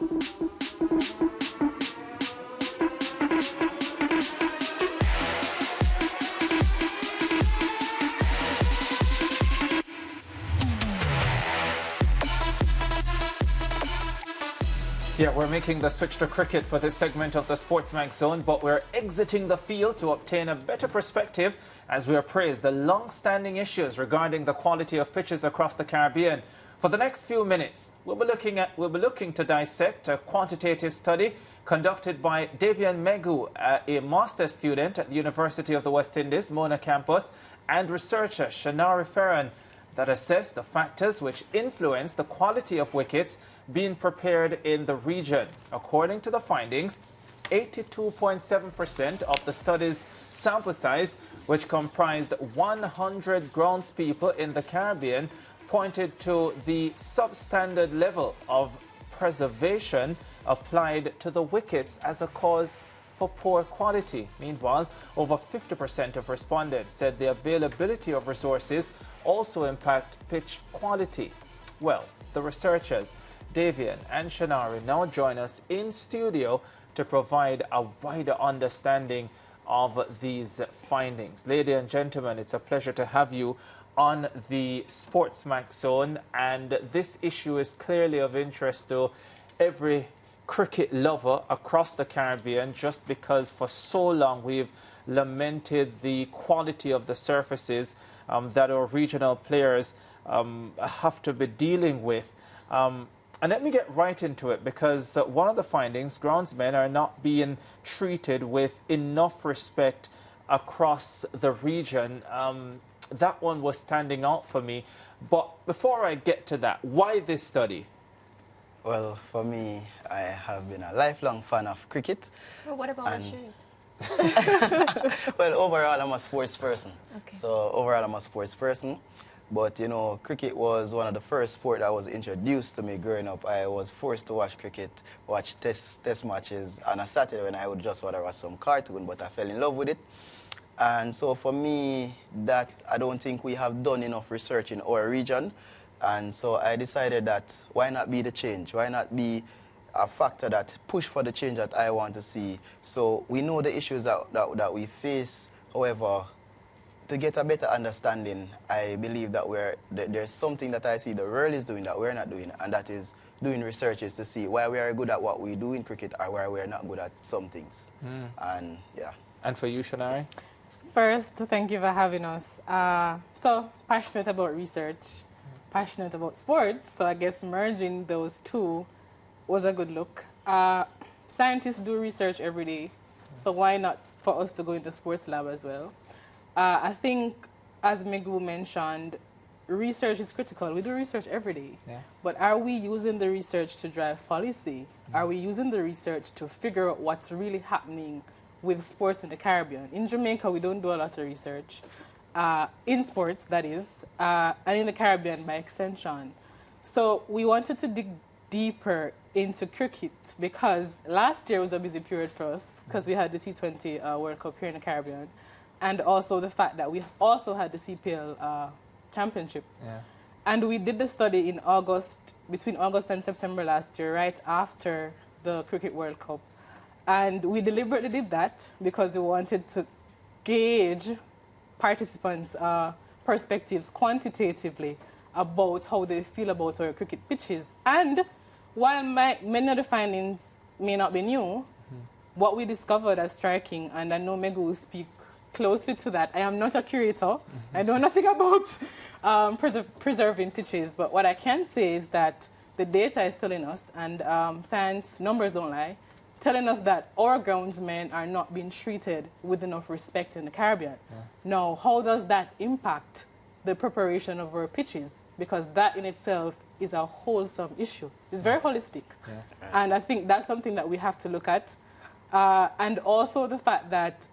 Yeah, we're making the switch to cricket for this segment of the SportsMax Zone, but we're exiting the field to obtain a better perspective as we appraise the long-standing issues regarding the quality of pitches across the Caribbean. For the next few minutes, we'll be looking to dissect a quantitative study conducted by Davian Megu, a master's student at the University of the West Indies, Mona campus, and researcher Shanari Ferran, that assessed the factors which influence the quality of wickets being prepared in the region. According to the findings, 82.7% of the study's sample size, which comprised 100 groundspeople in the Caribbean, pointed to the substandard level of preservation applied to the wickets as a cause for poor quality. Meanwhile, over 50% of respondents said the availability of resources also impact pitch quality. Well, the researchers, Davian and Shanari, now join us in studio to provide a wider understanding of these findings. Ladies and gentlemen, it's a pleasure to have you on the SportsMax Zone, and this issue is clearly of interest to every cricket lover across the Caribbean, just because for so long we've lamented the quality of the surfaces that our regional players have to be dealing with. And let me get right into it, because one of the findings, groundsmen are not being treated with enough respect across the region. That one was standing out for me. But before I get to that, why this study? Well, for me, I have been a lifelong fan of cricket. Well, what about the shirt? Well, overall, I'm a sports person. Okay. So overall, I'm a sports person. But, you know, cricket was one of the first sport that was introduced to me growing up. I was forced to watch cricket, watch test matches on a Saturday when I would just want to watch some cartoon, but I fell in love with it. And so for me, that I don't think we have done enough research in our region. And so I decided that why not be the change? Why not be a factor that push for the change that I want to see? So we know the issues that we face. However, to get a better understanding, I believe that there's something that I see the world is doing that we're not doing, and that is doing researches to see why we are good at what we do in cricket or why we're not good at some things. And yeah. And for you, Shanari? First, thank you for having us. So passionate about research, passionate about sports, so I guess merging those two was a good look. Scientists do research every day, so why not for us to go into sports lab as well? I think, as Megu mentioned, research is critical. We do research every day. Yeah. But are we using the research to drive policy? Are we using the research to figure out what's really happening with sports in the Caribbean? In Jamaica, we don't do a lot of research. In sports, that is, and in the Caribbean by extension. So we wanted to dig deeper into cricket, because last year was a busy period for us because we had the T20 World Cup here in the Caribbean, and also the fact that we also had the CPL Championship. Yeah. And we did the study in August, between August and September last year, right after the Cricket World Cup. And we deliberately did that because we wanted to gauge participants' perspectives quantitatively about how they feel about our cricket pitches. And while many of the findings may not be new, what we discovered as striking, and I know Megu will speak closely to that. I am not a curator. I know nothing about preserving pitches, but what I can say is that the data is telling us, and science numbers don't lie, telling us that our groundsmen are not being treated with enough respect in the Caribbean. Yeah. Now, how does that impact the preparation of our pitches? Because that in itself is a wholesome issue. It's very holistic. Yeah. And I think that's something that we have to look at. And also the fact that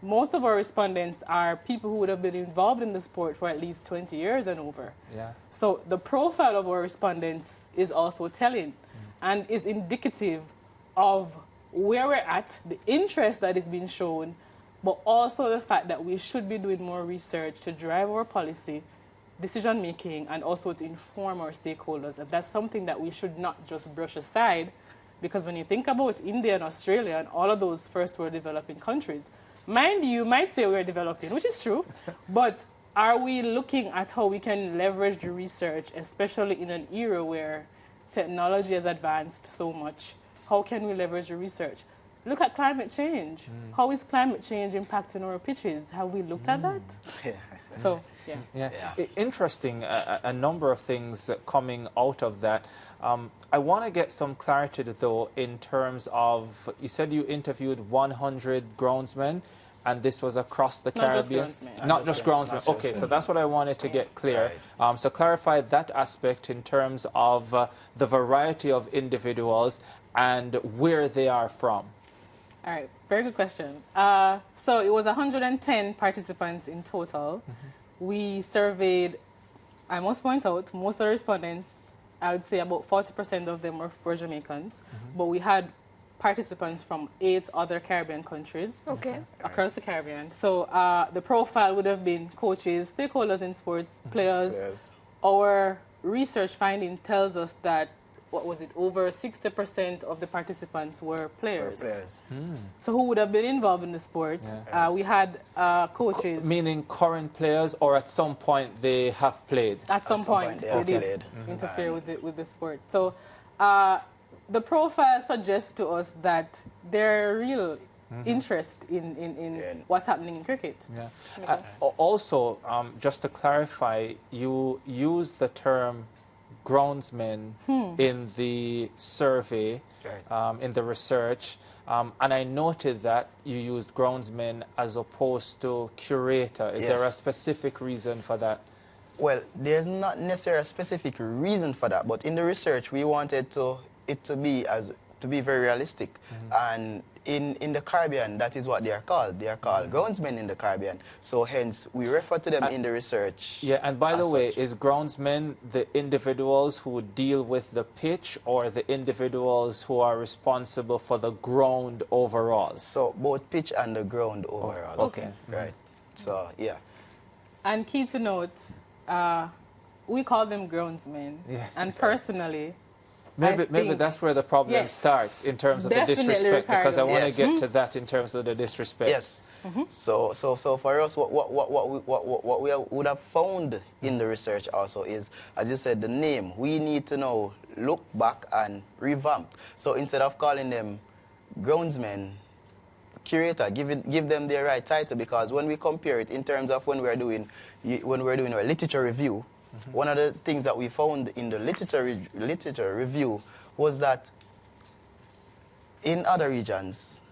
most of our respondents are people who would have been involved in the sport for at least 20 years and over. Yeah. So the profile of our respondents is also telling and is indicative of where we're at, the interest that is being shown, but also the fact that we should be doing more research to drive our policy, decision-making, and also to inform our stakeholders. And that's something that we should not just brush aside Because when you think about India and Australia and all of those first world developing countries, mind you might say we're developing, which is true, but are we looking at how we can leverage the research, especially in an era where technology has advanced so much? How can we leverage the research? Look at climate change. How is climate change impacting our pitches? Have we looked at that? Yeah. So, yeah. Yeah. Yeah. Interesting, a number of things coming out of that. I want to get some clarity, though, in terms of, you said you interviewed 100 groundsmen, and this was across the Not just Caribbean? groundsmen. Not just groundsmen. Okay, so that's what I wanted to get clear. So clarify that aspect in terms of the variety of individuals and where they are from. All right, very good question. So it was 110 participants in total. We surveyed, I must point out, most of the respondents, I would say about 40% of them were Jamaicans, but we had participants from 8 other Caribbean countries across the Caribbean. So the profile would have been coaches, stakeholders in sports, players. Our research finding tells us that, what was it, over 60% of the participants were players. So who would have been involved in the sport? Yeah. We had coaches. Meaning current players, or at some point they have played? At some point they did interfere with the sport. So the profile suggests to us that there are real interest in what's happening in cricket. Yeah. Also, just to clarify, you used the term groundsmen in the survey, in the research, and I noted that you used groundsmen as opposed to curator. Is there a specific reason for that? Well, there's not necessarily a specific reason for that, but in the research we wanted it to be very realistic, and in the Caribbean, that is what they are called. They are called groundsmen in the Caribbean. So hence, we refer to them in the research. Yeah, and by the way, is groundsmen the individuals who deal with the pitch, or the individuals who are responsible for the ground overall? So both pitch and the ground overall. Okay. Right. So, yeah. And key to note, we call them groundsmen. Yeah. And personally, Maybe that's where the problem starts in terms of the disrespect, because I want to get to that in terms of the disrespect. Yes. So for us, what we would have found in the research also is, as you said, the name. We need to now look back and revamp. So instead of calling them groundsmen, curator, give them their right title, because when we compare it in terms of when we're doing our literature review, one of the things that we found in the literature review was that in other regions,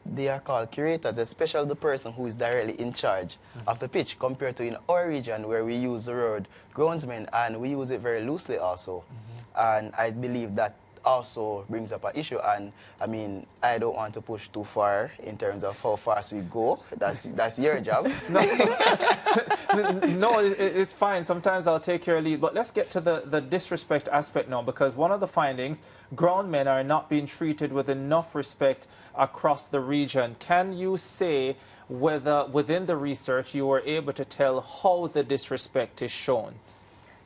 they are called curators, especially the person who is directly in charge of the pitch, compared to in our region where we use the word groundsman, and we use it very loosely also. And I believe that also brings up an issue, and I mean, I don't want to push too far in terms of how fast we go. That's your job. No, it's fine. Sometimes I'll take your lead. But let's get to the disrespect aspect now, because one of the findings, groundmen are not being treated with enough respect across the region. Can you say whether within the research you were able to tell how the disrespect is shown?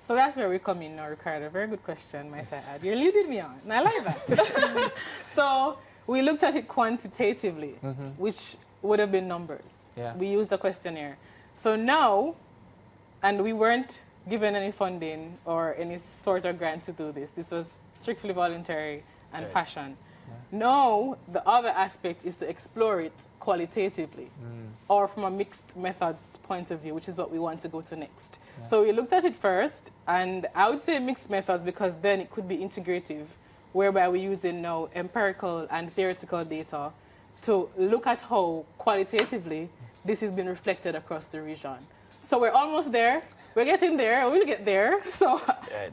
So that's where we come in now, Ricardo. Very good question, might I add. You're leading me on, and I like that. So we looked at it quantitatively, which would have been numbers. Yeah. We used the questionnaire. So now, and we weren't given any funding or any sort of grant to do this. This was strictly voluntary and passion. Now, the other aspect is to explore it qualitatively, or from a mixed methods point of view, which is what we want to go to next. So we looked at it first, and I would say mixed methods because then it could be integrative, whereby we're using now empirical and theoretical data to look at how qualitatively this has been reflected across the region. So we're almost there. We're getting there. We'll get there. So,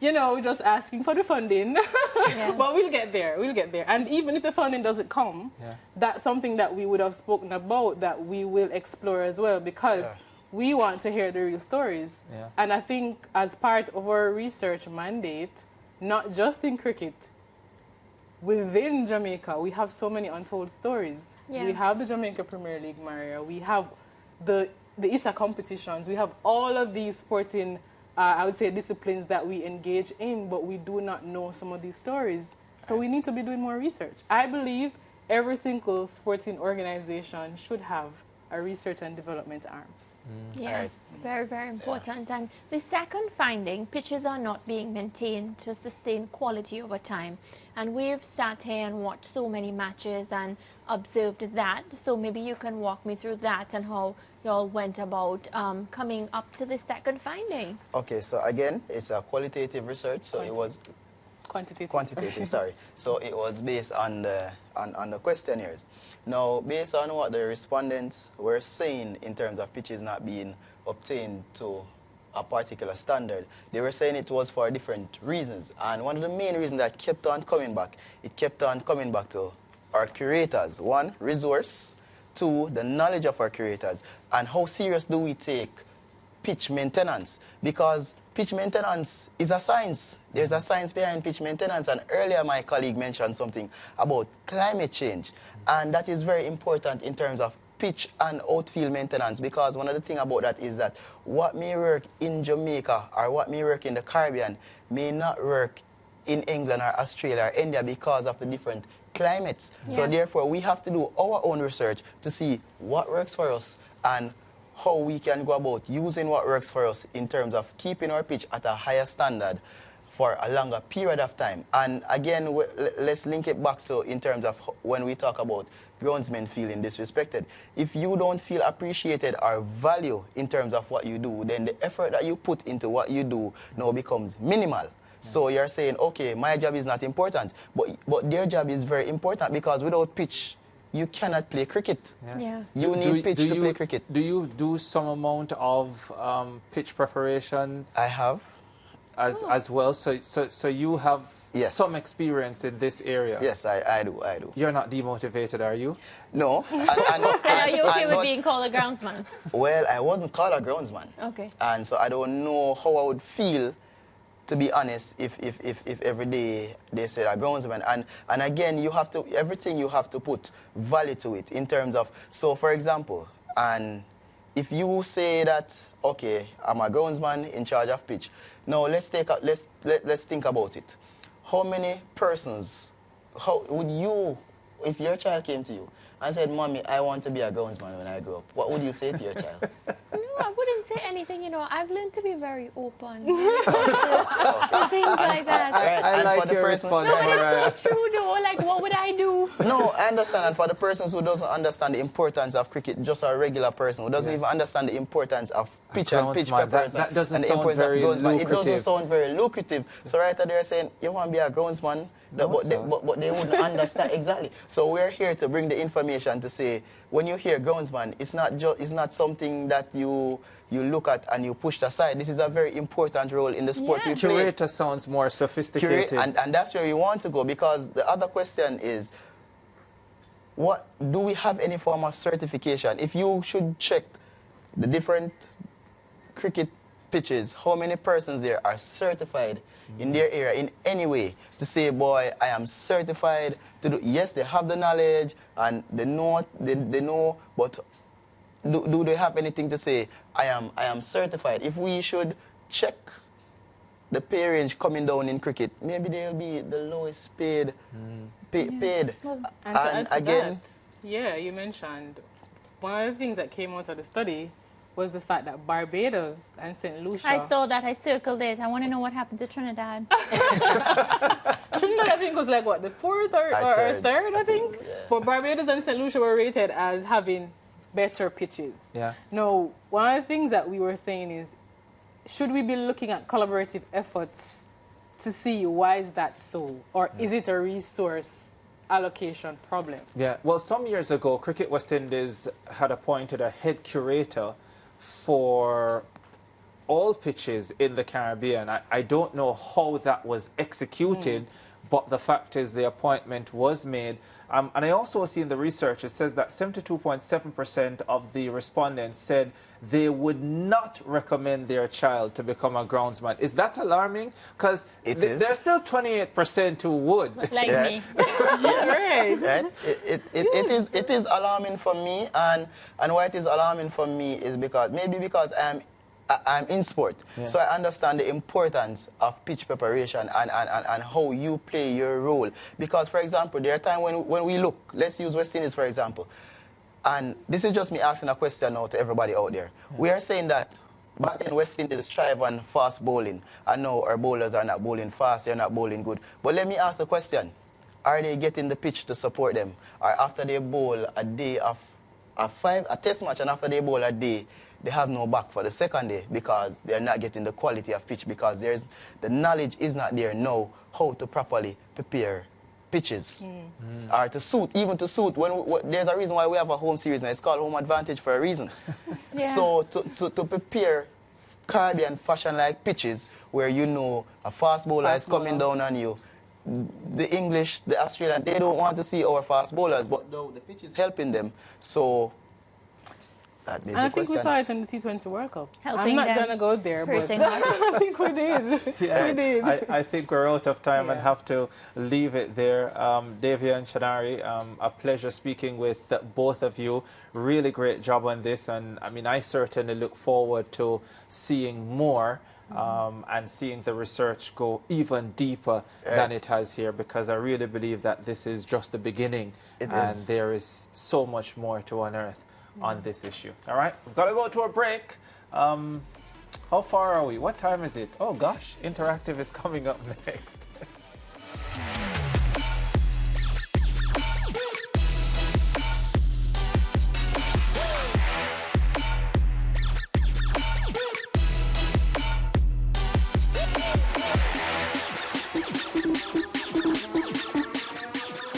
you know, we're just asking for the funding. But we'll get there. We'll get there. And even if the funding doesn't come, that's something that we would have spoken about that we will explore as well, because we want to hear the real stories. And I think as part of our research mandate, not just in cricket, within Jamaica, we have so many untold stories. We have the Jamaica Premier League, Maria. We have the ISA competitions. We have all of these sporting, I would say, disciplines that we engage in, but we do not know some of these stories. So we need to be doing more research. I believe every single sporting organization should have a research and development arm. Yeah, Right. very, very important. And the second finding, pitches are not being maintained to sustain quality over time. And we've sat here and watched so many matches and observed that. So maybe you can walk me through that and how y'all went about coming up to the second finding. Okay, so again, it's a qualitative research, so it was quantitative, sorry. So it was based on the questionnaires. Now, based on what the respondents were saying in terms of pitches not being obtained to a particular standard, they were saying it was for different reasons. And one of the main reasons that kept on coming back, it kept on coming back to our curators. One, resource. Two, the knowledge of our curators. And how serious do we take pitch maintenance? Because pitch maintenance is a science. There's a science behind pitch maintenance. And earlier my colleague mentioned something about climate change. And that is very important in terms of pitch and outfield maintenance, because one of the things about that is that what may work in Jamaica or what may work in the Caribbean may not work in England or Australia or India because of the different climates. Yeah. So therefore we have to do our own research to see what works for us and how we can go about using what works for us in terms of keeping our pitch at a higher standard for a longer period of time. And again, let's link it back to in terms of when we talk about groundsmen feeling disrespected. If you don't feel appreciated or valued in terms of what you do, then the effort that you put into what you do now becomes minimal. So you're saying, okay, my job is not important, but their job is very important, because without pitch, you cannot play cricket. Yeah. You need pitch to play cricket. Do you do some amount of pitch preparation I have. as well? So you have Yes. some experience in this area. Yes, I do. You're not demotivated, are you? No. And are you okay with but- being called a groundsman? Well, I wasn't called a groundsman. Okay. And so I don't know how I would feel, to be honest, if every day they said a groundsman. And again, you have to, everything you have to put value to it in terms of, so for example, and if you say that, okay, I'm a groundsman in charge of pitch. Now let's think about it. How many persons, how would you, if your child came to you and said, Mommy, I want to be a groundsman when I grow up, what would you say to your child? No, I wouldn't say anything. You know, I've learned to be very open to things like that. Right, I and like for the your person- response. No, but Mariah. it's so true, though. Like, what would I do? No, I understand. And for the persons who doesn't understand the importance of cricket, just a regular person who doesn't even understand the importance of pitch and pitch groundsman, preparation, that doesn't and the sound importance very of groundsman, it doesn't lucrative. sound very lucrative. So right there, saying you want to be a groundsman, No, but sir. they wouldn't understand exactly. So we're here to bring the information to say, when you hear groundsman, it's not something that you look at and you push aside. This is a very important role in the sport Yeah. we play. Curator sounds more sophisticated. And that's where we want to go, because the other question is, what do we have any form of certification? If you should check the different cricket pitches, how many persons there are certified in their area in any way to say, boy, I am certified to do. Yes, they have the knowledge and they know, but do they have anything to say, I am certified? If we should check the pay range coming down in cricket, maybe they'll be the lowest paid. Paid. Well, And to add to again, that, yeah, you mentioned one of the things that came out of the study was the fact that Barbados and St. Lucia. I saw that. I circled it. I want to know what happened to Trinidad. Trinidad, I think, was like what, the fourth or third, I think. Yeah. But Barbados and St. Lucia were rated as having better pitches. Yeah. Now, one of the things that we were saying is, should we be looking at collaborative efforts to see why is that so, or is it a resource allocation problem? Yeah, well, some years ago, Cricket West Indies had appointed a head curator for all pitches in the Caribbean. I don't know how that was executed, but the fact is the appointment was made. And I also see in the research, it says that 72.7% of the respondents said they would not recommend their child to become a groundsman. Is that alarming? Because there's still 28% who would. Like Yeah. me. Right. right? It is alarming for me, and why it is alarming for me is because maybe because I'm I'm in sport, so I understand the importance of pitch preparation and how you play your role. Because, for example, there are times when we look, let's use West Indies, for example, and this is just me asking a question now to everybody out there. We are saying that back then West Indies thrive on fast bowling, and now our bowlers are not bowling fast, they're not bowling good. But let me ask a question. Are they getting the pitch to support them? Or after they bowl a day of a test match, and after they bowl a day, they have no back for the second day because they're not getting the quality of pitch, because the knowledge is not there now how to properly prepare pitches or to suit, even to suit. There's a reason why we have a home series, and it's called home advantage for a reason. So to prepare Caribbean fashion-like pitches where you know a fast bowler is coming down on you, the English, the Australian, they don't want to see our fast bowlers, but though the pitch is helping them. So that is I think we saw it in the T20 World Cup. Helping I'm not them, going to go there, but hurting us. I think we did. Yeah, We did. I think we're out of time and have to leave it there. Davia and Shanari, a pleasure speaking with both of you. Really great job on this, and I mean, I certainly look forward to seeing more and seeing the research go even deeper than it has here, because I really believe that this is just the beginning, and there is so much more to unearth on this issue. All right, we've got to go to a break. How far are we? What time is it? Oh gosh, Interactive is coming up next.